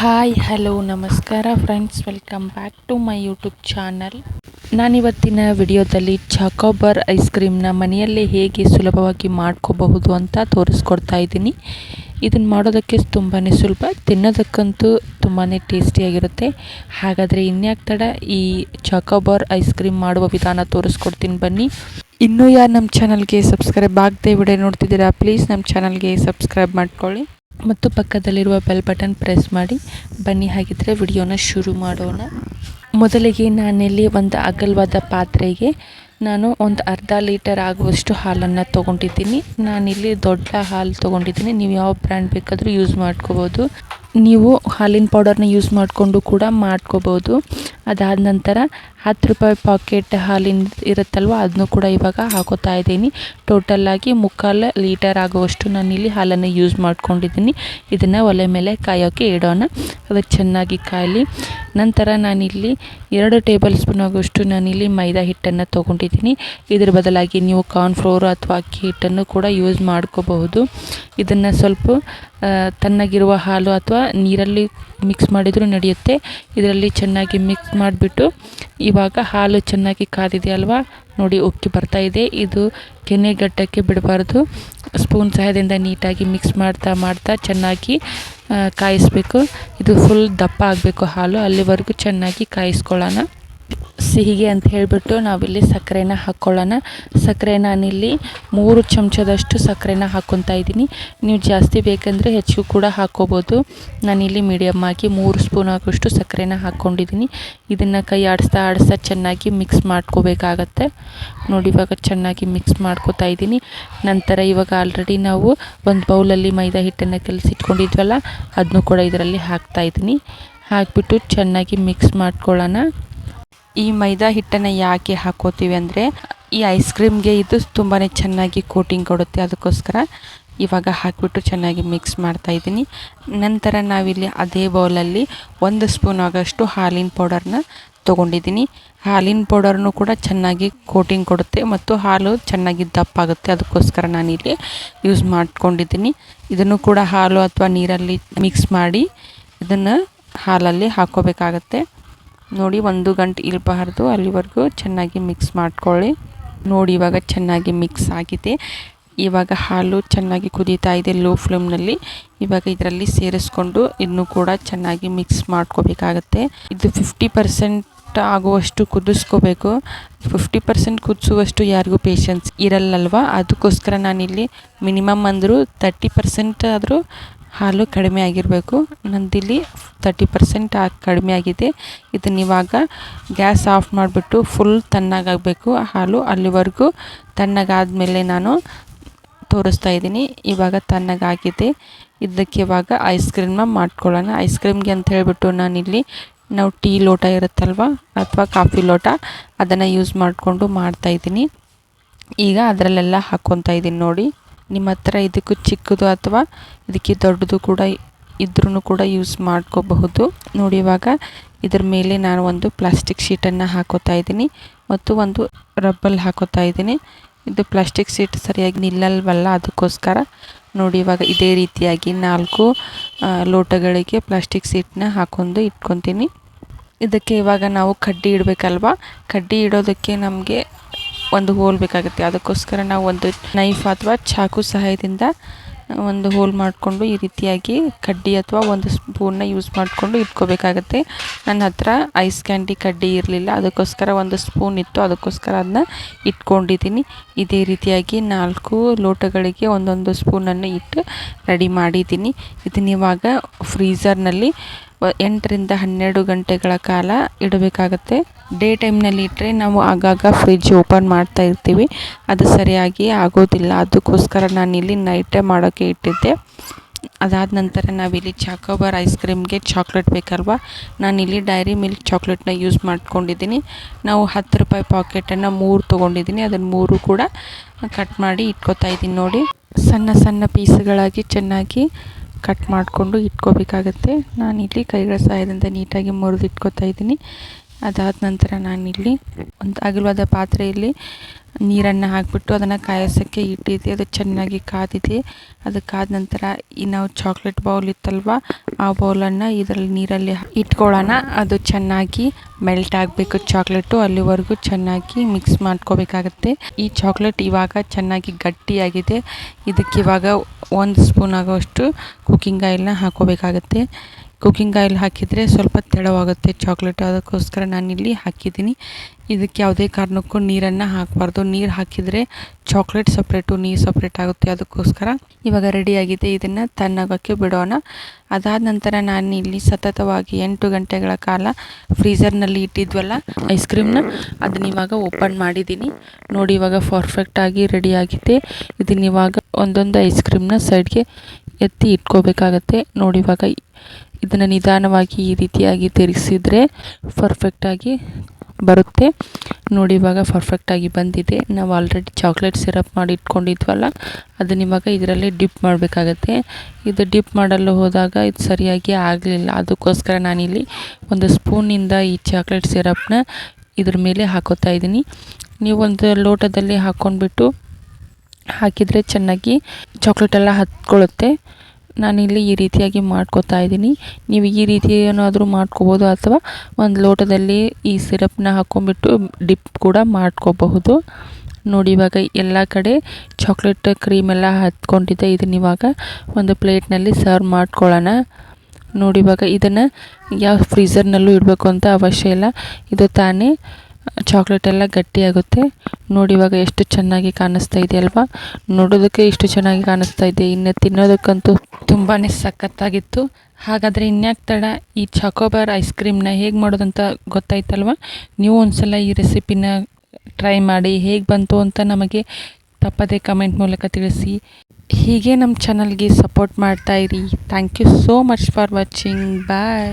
Hi hello ನಮಸ್ಕಾರ friends, welcome back to my YouTube channel. ನಾನಿವತ್ತಿನ ವಿಡಿಯೋದಲ್ಲಿ ಚಾಕೋಬಾರ್ ಐಸ್ ಕ್ರೀಮ್ನ ಮನೆಯಲ್ಲೇ ಹೇಗೆ ಸುಲಭವಾಗಿ ಮಾಡ್ಕೋಬಹುದು ಅಂತ ತೋರಿಸ್ಕೊಡ್ತಾ ಇದ್ದೀನಿ. ಇದನ್ನು ಮಾಡೋದಕ್ಕೆ ತುಂಬಾ ಸುಲಭ, ತಿನ್ನೋದಕ್ಕಂತೂ ತುಂಬಾ ಟೇಸ್ಟಿಯಾಗಿರುತ್ತೆ. ಹಾಗಾದರೆ ಇನ್ಯಾಕೆ ತಡ, ಈ ಚಾಕೋಬಾರ್ ಐಸ್ ಕ್ರೀಮ್ ಮಾಡುವ ವಿಧಾನ ತೋರಿಸ್ಕೊಡ್ತೀನಿ ಬನ್ನಿ. ಇನ್ನೂ ಯಾರು ನಮ್ಮ ಚಾನಲ್ಗೆ ಸಬ್ಸ್ಕ್ರೈಬ್ ಆಗದೆ ವಿಡಿಯೋ ನೋಡ್ತಿದ್ದೀರಾ, ಪ್ಲೀಸ್ ನಮ್ಮ ಚಾನಲ್ಗೆ ಸಬ್ಸ್ಕ್ರೈಬ್ ಮಾಡ್ಕೊಳ್ಳಿ ಮತ್ತು ಪಕ್ಕದಲ್ಲಿರುವ ಬೆಲ್ ಬಟನ್ ಪ್ರೆಸ್ ಮಾಡಿ. ಬನ್ನಿ ಹಾಗಿದ್ರೆ ವಿಡಿಯೋನ ಶುರು ಮಾಡೋಣ. ಮೊದಲಿಗೆ ನಾನಿಲ್ಲಿ ಒಂದು ಅಗಲವಾದ ಪಾತ್ರೆಗೆ ನಾನು ಒಂದು ಅರ್ಧ ಲೀಟರ್ ಆಗುವಷ್ಟು ಹಾಲನ್ನು ತೊಗೊಂಡಿದ್ದೀನಿ. ನಾನಿಲ್ಲಿ ದೊಡ್ಡ ಹಾಲು ತೊಗೊಂಡಿದ್ದೀನಿ. ನೀವು ಯಾವ ಬ್ರ್ಯಾಂಡ್ ಬೇಕಾದರೂ ಯೂಸ್ ಮಾಡ್ಕೋಬೋದು. ನೀವು ಹಾಲಿನ ಪೌಡರ್ನ ಯೂಸ್ ಮಾಡಿಕೊಂಡು ಕೂಡ ಮಾಡ್ಕೋಬೋದು. ಅದಾದ ನಂತರ 10 ರೂಪಾಯಿ ಪಾಕೆಟ್ ಹಾಲಿನ ಇರುತ್ತಲ್ವ, ಅದನ್ನು ಕೂಡ ಇವಾಗ ಹಾಕೋತಾ ಇದ್ದೀನಿ. ಟೋಟಲಾಗಿ 3/4 ಲೀಟರ್ ಆಗುವಷ್ಟು ನಾನಿಲ್ಲಿ ಹಾಲನ್ನು ಯೂಸ್ ಮಾಡ್ಕೊಂಡಿದ್ದೀನಿ. ಇದನ್ನು ಒಲೆ ಮೇಲೆ ಕಾಯೋಕ್ಕೆ ಇಡೋಣ. ಅದು ಚೆನ್ನಾಗಿ ಕಾಯಲಿ. ನಂತರ ನಾನಿಲ್ಲಿ 2 ಟೇಬಲ್ ಸ್ಪೂನ್ ಆಗುವಷ್ಟು ನಾನಿಲ್ಲಿ ಮೈದಾ ಹಿಟ್ಟನ್ನು ತೊಗೊಂಡಿದ್ದೀನಿ. ಇದರ ಬದಲಾಗಿ ನೀವು ಕಾರ್ನ್ಫ್ಲೋರ್ ಅಥವಾ ಅಕ್ಕಿ ಹಿಟ್ಟನ್ನು ಕೂಡ ಯೂಸ್ ಮಾಡ್ಕೋಬಹುದು. ಇದನ್ನು ಸ್ವಲ್ಪ ತಣ್ಣಗಿರುವ ಹಾಲು ಅಥವಾ ನೀರಲ್ಲಿ ಮಿಕ್ಸ್ ಮಾಡಿದರೂ ನಡೆಯುತ್ತೆ. ಇದರಲ್ಲಿ ಚೆನ್ನಾಗಿ ಮಿಕ್ಸ್ ಮಾಡಿಬಿಟ್ಟು, ಇವಾಗ ಹಾಲು ಚೆನ್ನಾಗಿ ಕಾದಿದೆಯಲ್ವಾ, ನೋಡಿ ಉಕ್ಕಿ ಬರ್ತಾ ಇದೆ. ಇದು ಕೆನೆಗಟ್ಟಕ್ಕೆ ಬಿಡಬಾರ್ದು. ಸ್ಪೂನ್ ಸಹಾಯದಿಂದ ನೀಟಾಗಿ ಮಿಕ್ಸ್ ಮಾಡ್ತಾ ಚೆನ್ನಾಗಿ ಕಾಯಿಸಬೇಕು. ಇದು ಫುಲ್ ದಪ್ಪ ಆಗಬೇಕು ಹಾಲು, ಅಲ್ಲಿವರೆಗೂ ಚೆನ್ನಾಗಿ ಕಾಯಿಸ್ಕೊಳ್ಳೋಣ. ಸಿಹಿಗೆ ಅಂತ ಹೇಳಿಬಿಟ್ಟು ನಾವಿಲ್ಲಿ ಸಕ್ಕರೆನ ಹಾಕ್ಕೊಳ್ಳೋಣ. ಸಕ್ಕರೆ ನಾನಿಲ್ಲಿ 3 ಚಮಚದಷ್ಟು ಸಕ್ಕರೆನ ಹಾಕ್ಕೊತಾ ಇದ್ದೀನಿ. ನೀವು ಜಾಸ್ತಿ ಬೇಕಂದರೆ ಹೆಚ್ಚು ಕೂಡ ಹಾಕ್ಕೋಬೋದು. ನಾನಿಲ್ಲಿ ಮೀಡಿಯಮ್ ಆಗಿ 3 ಸ್ಪೂನ್ ಆಗುವಷ್ಟು ಸಕ್ಕರೆನ ಹಾಕ್ಕೊಂಡಿದ್ದೀನಿ. ಇದನ್ನು ಕೈ ಆಡಿಸ್ತಾ ಚೆನ್ನಾಗಿ ಮಿಕ್ಸ್ ಮಾಡ್ಕೋಬೇಕಾಗತ್ತೆ. ನೋಡಿ ಇವಾಗ ಚೆನ್ನಾಗಿ ಮಿಕ್ಸ್ ಮಾಡ್ಕೋತಾ ಇದ್ದೀನಿ. ನಂತರ ಇವಾಗ ಆಲ್ರೆಡಿ ನಾವು ಒಂದು ಬೌಲಲ್ಲಿ ಮೈದಾ ಹಿಟ್ಟನ್ನು ಕಲಸಿಟ್ಕೊಂಡಿದ್ವಲ್ಲ, ಅದನ್ನು ಕೂಡ ಇದರಲ್ಲಿ ಹಾಕ್ತಾಯಿದ್ದೀನಿ. ಹಾಕಿಬಿಟ್ಟು ಚೆನ್ನಾಗಿ ಮಿಕ್ಸ್ ಮಾಡ್ಕೊಳ್ಳೋಣ. ಈ ಮೈದಾ ಹಿಟ್ಟನ್ನು ಯಾಕೆ ಹಾಕೋತೀವಿ ಅಂದರೆ, ಈ ಐಸ್ ಕ್ರೀಮ್ಗೆ ಇದು ತುಂಬಾ ಚೆನ್ನಾಗಿ ಕೋಟಿಂಗ್ ಕೊಡುತ್ತೆ. ಅದಕ್ಕೋಸ್ಕರ ಇವಾಗ ಹಾಕಿಬಿಟ್ಟು ಚೆನ್ನಾಗಿ ಮಿಕ್ಸ್ ಮಾಡ್ತಾಯಿದ್ದೀನಿ. ನಂತರ ನಾವಿಲ್ಲಿ ಅದೇ ಬೌಲಲ್ಲಿ 1 ಸ್ಪೂನ್ ಆಗೋಷ್ಟು ಹಾಲಿನ ಪೌಡರ್ನ ತೊಗೊಂಡಿದ್ದೀನಿ. ಹಾಲಿನ ಪೌಡರ್ನು ಕೂಡ ಚೆನ್ನಾಗಿ ಕೋಟಿಂಗ್ ಕೊಡುತ್ತೆ ಮತ್ತು ಹಾಲು ಚೆನ್ನಾಗಿ ದಪ್ಪಾಗುತ್ತೆ. ಅದಕ್ಕೋಸ್ಕರ ನಾನಿಲ್ಲಿ ಯೂಸ್ ಮಾಡ್ಕೊಂಡಿದ್ದೀನಿ. ಇದನ್ನು ಕೂಡ ಹಾಲು ಅಥವಾ ನೀರಲ್ಲಿ ಮಿಕ್ಸ್ ಮಾಡಿ ಇದನ್ನು ಹಾಲಲ್ಲಿ ಹಾಕ್ಕೋಬೇಕಾಗತ್ತೆ. ನೋಡಿ 1 ಗಂಟೆ ಇರಬಾರ್ದು, ಅಲ್ಲಿವರೆಗೂ ಚೆನ್ನಾಗಿ ಮಿಕ್ಸ್ ಮಾಡ್ಕೊಳ್ಳಿ. ನೋಡಿ ಇವಾಗ ಚೆನ್ನಾಗಿ ಮಿಕ್ಸ್ ಆಗಿದೆ. ಇವಾಗ ಹಾಲು ಚೆನ್ನಾಗಿ ಕುದೀತಾ ಇದೆ ಲೋ ಫ್ಲೇಮ್ನಲ್ಲಿ. ಇವಾಗ ಇದರಲ್ಲಿ ಸೇರಿಸ್ಕೊಂಡು ಇನ್ನೂ ಕೂಡ ಚೆನ್ನಾಗಿ ಮಿಕ್ಸ್ ಮಾಡ್ಕೋಬೇಕಾಗತ್ತೆ. ಇದು 50% ಆಗುವಷ್ಟು ಕುದಿಸ್ಕೋಬೇಕು. 50% ಕುದಿಸುವಷ್ಟು ಯಾರಿಗೂ ಪೇಷನ್ಸ್ ಇರಲ್ಲಲ್ವ, ಅದಕ್ಕೋಸ್ಕರ ನಾನಿಲ್ಲಿ ಮಿನಿಮಮ್ ಅಂದರೂ 30% ಆದರೂ ಹಾಲು ಕಡಿಮೆ ಆಗಿರಬೇಕು. ನಂದಿಲ್ಲಿ 30% ಕಡಿಮೆ ಆಗಿದೆ. ಇದನ್ನ ಇವಾಗ ಗ್ಯಾಸ್ ಆಫ್ ಮಾಡಿಬಿಟ್ಟು ಫುಲ್ ತಣ್ಣಗಾಗಬೇಕು ಹಾಲು. ಅಲ್ಲಿವರೆಗೂ ತಣ್ಣಗಾದ್ಮೇಲೆ ನಾನು ತೋರಿಸ್ತಾ ಇದ್ದೀನಿ. ಇವಾಗ ತಣ್ಣಗಾಗಿದೆ. ಇದಕ್ಕೆ ಇವಾಗ ಐಸ್ ಕ್ರೀಮ್ನ ಮಾಡ್ಕೊಳ್ಳೋಣ. ಐಸ್ ಕ್ರೀಮ್ಗೆ ಅಂತ ಹೇಳಿಬಿಟ್ಟು ನಾನಿಲ್ಲಿ ನಾವು ಟೀ ಲೋಟ ಇರುತ್ತಲ್ವ ಅಥವಾ ಕಾಫಿ ಲೋಟ, ಅದನ್ನು ಯೂಸ್ ಮಾಡಿಕೊಂಡು ಮಾಡ್ತಾಯಿದ್ದೀನಿ. ಈಗ ಅದರಲ್ಲೆಲ್ಲ ಹಾಕ್ಕೊತಾ ಇದ್ದೀನಿ. ನೋಡಿ, ನಿಮ್ಮ ಹತ್ರ ಇದಕ್ಕೂ ಚಿಕ್ಕದು ಅಥವಾ ಇದಕ್ಕೆ ದೊಡ್ಡದು ಕೂಡ ಇದ್ರೂ ಕೂಡ ಯೂಸ್ ಮಾಡ್ಕೋಬಹುದು. ನೋಡಿ ಇವಾಗ ಇದ್ರ ಮೇಲೆ ನಾನು ಒಂದು ಪ್ಲಾಸ್ಟಿಕ್ ಶೀಟನ್ನು ಹಾಕೋತಾ ಇದ್ದೀನಿ ಮತ್ತು ಒಂದು ರಬ್ಬಲ್ ಹಾಕೋತಾ ಇದ್ದೀನಿ. ಇದು ಪ್ಲಾಸ್ಟಿಕ್ ಶೀಟ್ ಸರಿಯಾಗಿ ನಿಲ್ಲಲ್ವಲ್ಲ, ಅದಕ್ಕೋಸ್ಕರ ನೋಡಿ ಇವಾಗ ಇದೇ ರೀತಿಯಾಗಿ 4 ಲೋಟಗಳಿಗೆ ಪ್ಲಾಸ್ಟಿಕ್ ಶೀಟ್ನ ಹಾಕೊಂಡು ಇಟ್ಕೊತೀನಿ. ಇದಕ್ಕೆ ಇವಾಗ ನಾವು ಕಡ್ಡಿ ಇಡಬೇಕಲ್ವ, ಕಡ್ಡಿ ಇಡೋದಕ್ಕೆ ನಮಗೆ ಒಂದು ಹೋಲ್ ಬೇಕಾಗುತ್ತೆ. ಅದಕ್ಕೋಸ್ಕರ ನಾವು ಒಂದು ನೈಫ್ ಅಥವಾ ಚಾಕು ಸಹಾಯದಿಂದ ಒಂದು ಹೋಲ್ ಮಾಡಿಕೊಂಡು ಈ ರೀತಿಯಾಗಿ ಕಡ್ಡಿ ಅಥವಾ ಒಂದು ಸ್ಪೂನ್ನ ಯೂಸ್ ಮಾಡಿಕೊಂಡು ಇಟ್ಕೋಬೇಕಾಗತ್ತೆ. ನನ್ನ ಹತ್ರ ಐಸ್ ಕ್ಯಾಂಡಿ ಕಡ್ಡಿ ಇರಲಿಲ್ಲ, ಅದಕ್ಕೋಸ್ಕರ ಒಂದು ಸ್ಪೂನ್ ಇತ್ತು, ಅದಕ್ಕೋಸ್ಕರ ಅದನ್ನ ಇಟ್ಕೊಂಡಿದ್ದೀನಿ. ಇದೇ ರೀತಿಯಾಗಿ 4 ಲೋಟಗಳಿಗೆ ಒಂದೊಂದು ಸ್ಪೂನನ್ನು ಇಟ್ಟು ರೆಡಿ ಮಾಡಿದ್ದೀನಿ. ಇದನ್ನ ಇವಾಗ ಫ್ರೀಝರ್ನಲ್ಲಿ 8 ರಿಂದ 12 ಗಂಟೆಗಳ ಕಾಲ ಇಡಬೇಕಾಗತ್ತೆ. ಡೇ ಟೈಮ್ನಲ್ಲಿ ಇಟ್ಟರೆ ನಾವು ಆಗಾಗ ಫ್ರಿಡ್ಜ್ ಓಪನ್ ಮಾಡ್ತಾ ಇರ್ತೀವಿ, ಅದು ಸರಿಯಾಗಿ ಆಗೋದಿಲ್ಲ. ಅದಕ್ಕೋಸ್ಕರ ನಾನಿಲ್ಲಿ ನೈಟೇ ಮಾಡೋಕ್ಕೆ ಇಟ್ಟಿದ್ದೆ. ಅದಾದ ನಂತರ ನಾವಿಲ್ಲಿ ಚಾಕೋಬಾರ್ ಐಸ್ ಕ್ರೀಮ್ಗೆ ಚಾಕ್ಲೇಟ್ ಬೇಕಲ್ವ, ನಾನಿಲ್ಲಿ ಡೈರಿ ಮಿಲ್ಕ್ ಚಾಕ್ಲೇಟ್ನ ಯೂಸ್ ಮಾಡ್ಕೊಂಡಿದ್ದೀನಿ. ನಾವು 10 ರೂಪಾಯಿ ಪಾಕೆಟನ್ನು 3 ತೊಗೊಂಡಿದ್ದೀನಿ. ಅದನ್ನು 3 ಕೂಡ ಕಟ್ ಮಾಡಿ ಇಟ್ಕೋತಾ ಇದ್ದೀನಿ. ನೋಡಿ, ಸಣ್ಣ ಪೀಸ್ಗಳಾಗಿ ಚೆನ್ನಾಗಿ ಕಟ್ ಮಾಡಿಕೊಂಡು ಇಟ್ಕೋಬೇಕಾಗತ್ತೆ. ನಾನಿಲ್ಲಿ ಕೈಗಳ ಸಹಾಯದಿಂದ ನೀಟಾಗಿ ಮುರಿದು ಇಟ್ಕೋತಾ ಇದ್ದೀನಿ. ಅದಾದ ನಂತರ ನಾನಿಲ್ಲಿ ಒಂದು ಅಗಲವಾದ ಪಾತ್ರೆಯಲ್ಲಿ ನೀರನ್ನು ಹಾಕಿಬಿಟ್ಟು ಅದನ್ನು ಕಾಯಿಸೋಕ್ಕೆ ಇಟ್ಟಿದ್ದೆ. ಅದು ಚೆನ್ನಾಗಿ ಕಾದಿದೆ. ಅದು ಕಾದ ನಂತರ ಈ ನಾವು ಚಾಕ್ಲೇಟ್ ಬೌಲ್ ಇತ್ತಲ್ವ, ಆ ಬೌಲನ್ನು ಇದರಲ್ಲಿ ನೀರಲ್ಲಿ ಇಟ್ಕೊಳ್ಳೋಣ. ಅದು ಚೆನ್ನಾಗಿ ಮೆಲ್ಟ್ ಆಗಬೇಕು ಚಾಕ್ಲೇಟು, ಅಲ್ಲಿವರೆಗೂ ಚೆನ್ನಾಗಿ ಮಿಕ್ಸ್ ಮಾಡ್ಕೋಬೇಕಾಗತ್ತೆ. ಈ ಚಾಕ್ಲೇಟ್ ಇವಾಗ ಚೆನ್ನಾಗಿ ಗಟ್ಟಿಯಾಗಿದೆ. ಇದಕ್ಕೆ ಇವಾಗ 1 ಸ್ಪೂನ್ ಆಗೋಷ್ಟು ಕುಕ್ಕಿಂಗ್ ಆಯಿಲ್ನ ಹಾಕೋಬೇಕಾಗತ್ತೆ. ಕುಕ್ಕಿಂಗ್ ಆಯಿಲ್ ಹಾಕಿದರೆ ಸ್ವಲ್ಪ ತೆಳುವಾಗುತ್ತೆ ಚಾಕ್ಲೇಟ್, ಅದಕ್ಕೋಸ್ಕರ ನಾನಿಲ್ಲಿ ಹಾಕಿದ್ದೀನಿ. ಇದಕ್ಕೆ ಯಾವುದೇ ಕಾರಣಕ್ಕೂ ನೀರನ್ನು ಹಾಕಬಾರ್ದು. ನೀರು ಹಾಕಿದರೆ ಚಾಕ್ಲೇಟ್ ಸಪ್ರೇಟು, ನೀರು ಸಪ್ರೇಟ್ ಆಗುತ್ತೆ. ಅದಕ್ಕೋಸ್ಕರ ಇವಾಗ ರೆಡಿಯಾಗಿದೆ. ಇದನ್ನು ತಣ್ಣಗೋಕ್ಕೆ ಬಿಡೋಣ. ಅದಾದ ನಂತರ ನಾನು ಇಲ್ಲಿ ಸತತವಾಗಿ 8 ಗಂಟೆಗಳ ಕಾಲ ಫ್ರೀಝರ್ನಲ್ಲಿ ಇಟ್ಟಿದ್ವಲ್ಲ ಐಸ್ ಕ್ರೀಮ್ನ, ಅದನ್ನ ಇವಾಗ ಓಪನ್ ಮಾಡಿದ್ದೀನಿ. ನೋಡಿ ಇವಾಗ ಪರ್ಫೆಕ್ಟಾಗಿ ರೆಡಿಯಾಗಿದೆ. ಇದನ್ನ ಇವಾಗ ಒಂದೊಂದು ಐಸ್ ಕ್ರೀಮ್ನ ಸೈಡ್ಗೆ ಎತ್ತಿ ಇಟ್ಕೋಬೇಕಾಗತ್ತೆ. ನೋಡಿ ಇವಾಗ ಇದನ್ನು ನಿಧಾನವಾಗಿ ಈ ರೀತಿಯಾಗಿ ತಿರುಗಿಸಿದ್ರೆ ಪರ್ಫೆಕ್ಟಾಗಿ ಬರುತ್ತೆ. ನೋಡಿ ಇವಾಗ ಪರ್ಫೆಕ್ಟಾಗಿ ಬಂದಿದೆ. ನಾವು ಆಲ್ರೆಡಿ ಚಾಕ್ಲೇಟ್ ಸಿರಪ್ ಮಾಡಿ ಇಟ್ಕೊಂಡಿದ್ವಲ್ಲ, ಅದನ್ನ ಇವಾಗ ಇದರಲ್ಲಿ ಡಿಪ್ ಮಾಡಬೇಕಾಗತ್ತೆ. ಇದು ಡಿಪ್ ಮಾಡಲು ಹೋದಾಗ ಇದು ಸರಿಯಾಗಿ ಆಗಲಿಲ್ಲ. ಅದಕ್ಕೋಸ್ಕರ ನಾನಿಲ್ಲಿ 1 ಸ್ಪೂನಿಂದ ಈ ಚಾಕ್ಲೇಟ್ ಸಿರಪ್ನ ಇದ್ರ ಮೇಲೆ ಹಾಕೋತಾ ಇದ್ದೀನಿ. ನೀವು ಒಂದು ಲೋಟದಲ್ಲಿ ಹಾಕ್ಕೊಂಡ್ಬಿಟ್ಟು ಹಾಕಿದರೆ ಚೆನ್ನಾಗಿ ಚಾಕ್ಲೇಟೆಲ್ಲ ಹತ್ಕೊಳ್ಳುತ್ತೆ. ನಾನಿಲ್ಲಿ ಈ ರೀತಿಯಾಗಿ ಮಾಡ್ಕೋತಾ ಇದ್ದೀನಿ. ನೀವು ಈ ರೀತಿ ಏನಾದರೂ ಮಾಡ್ಕೋಬೋದು, ಅಥವಾ ಒಂದು ಲೋಟದಲ್ಲಿ ಈ ಸಿರಪ್ನ ಹಾಕ್ಕೊಂಡ್ಬಿಟ್ಟು ಡಿಪ್ ಕೂಡ ಮಾಡ್ಕೋಬಹುದು. ನೋಡಿ ಇವಾಗ ಎಲ್ಲ ಕಡೆ ಚಾಕ್ಲೇಟ್ ಕ್ರೀಮೆಲ್ಲ ಹತ್ಕೊಂಡಿದೆ. ಇದನ್ನ ಇವಾಗ ಒಂದು ಪ್ಲೇಟ್ನಲ್ಲಿ ಸರ್ವ್ ಮಾಡ್ಕೊಳ್ಳೋಣ. ನೋಡಿ ಇವಾಗ ಇದನ್ನು ಯಾವ ಫ್ರೀಝರ್ನಲ್ಲೂ ಇಡಬೇಕು ಅಂತ ಅವಶ್ಯ ಇಲ್ಲ. ಇದು ತಾನೇ ಚಾಕ್ಲೇಟ್ ಎಲ್ಲ ಗಟ್ಟಿಯಾಗುತ್ತೆ. ನೋಡಿ ಇವಾಗ ಎಷ್ಟು ಚೆನ್ನಾಗಿ ಕಾಣಿಸ್ತಾ ಇದೆ ಅಲ್ವಾ. ನೋಡೋದಕ್ಕೆ ಇಷ್ಟು ಚೆನ್ನಾಗಿ ಕಾಣಿಸ್ತಾ ಇದೆ, ಇನ್ನು ತಿನ್ನೋದಕ್ಕಂತೂ ತುಂಬಾ ಸಖತ್ತಾಗಿತ್ತು. ಹಾಗಾದರೆ ಇನ್ಯಾಕೆ ತಡ, ಈ ಚಾಕೋಬಾರ್ ಐಸ್ ಕ್ರೀಮ್ನ ಹೇಗೆ ಮಾಡೋದಂತ ಗೊತ್ತಾಯ್ತಲ್ವ. ನೀವು ಒಂದ್ಸಲ ಈ ರೆಸಿಪಿನ ಟ್ರೈ ಮಾಡಿ, ಹೇಗೆ ಬಂತು ಅಂತ ನಮಗೆ ತಪ್ಪದೇ ಕಮೆಂಟ್ ಮೂಲಕ ತಿಳಿಸಿ. ಹೀಗೆ ನಮ್ಮ ಚಾನಲ್ಗೆ ಸಪೋರ್ಟ್ ಮಾಡ್ತಾಯಿರಿ. Thank you so much for watching. Bye.